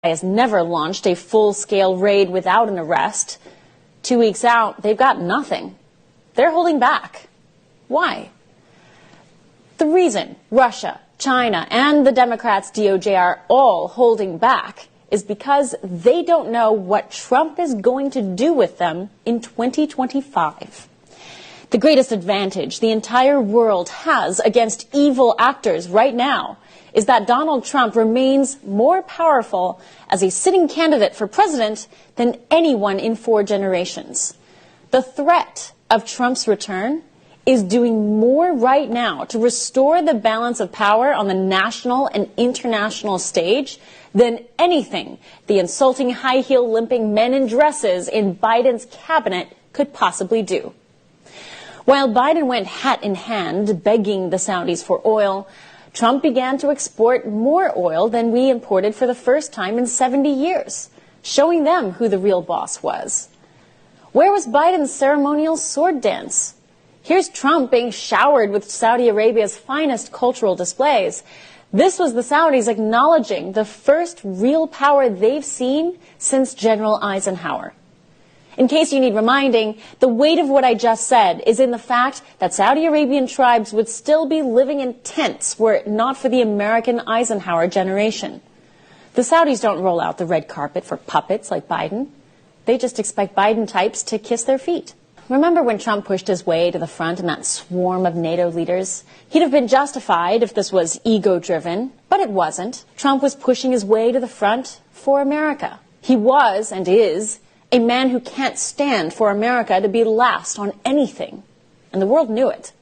has never launched a full-scale raid without an arrest. 2 weeks out, they've got nothing. They're holding back. Why? The reason Russia, China, and the Democrats' DOJ are all holding back is because they don't know what Trump is going to do with them in 2025. The greatest advantage the entire world has against evil actors right now is that Donald Trump remains more powerful as a sitting candidate for president than anyone in 4 generations. The threat of Trump's return is doing more right now to restore the balance of power on the national and international stage than anything the insulting high-heel limping men in dresses in Biden's cabinet could possibly do. While Biden went hat in hand begging the Saudis for oil, Trump began to export more oil than we imported for the first time in 70 years, showing them who the real boss was. Where was Biden's ceremonial sword dance? Here's Trump being showered with Saudi Arabia's finest cultural displays. This was the Saudis acknowledging the first real power they've seen since General Eisenhower. In case you need reminding, the weight of what I just said is in the fact that Saudi Arabian tribes would still be living in tents were it not for the American Eisenhower generation. The Saudis don't roll out the red carpet for puppets like Biden. They just expect Biden types to kiss their feet. Remember when Trump pushed his way to the front in that swarm of NATO leaders? He'd have been justified if this was ego-driven, but it wasn't. Trump was pushing his way to the front for America. He was, and is, a man who can't stand for America to be last on anything. And the world knew it.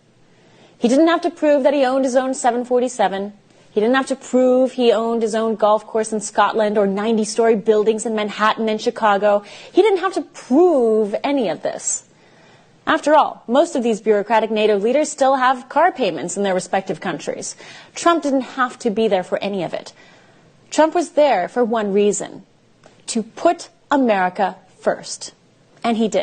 He didn't have to prove that he owned his own 747. He didn't have to prove he owned his own golf course in Scotland or 90-story buildings in Manhattan and Chicago. He didn't have to prove any of this. After all, most of these bureaucratic NATO leaders still have car payments in their respective countries. Trump didn't have to be there for any of it. Trump was there for one reason: to put America first. And he did.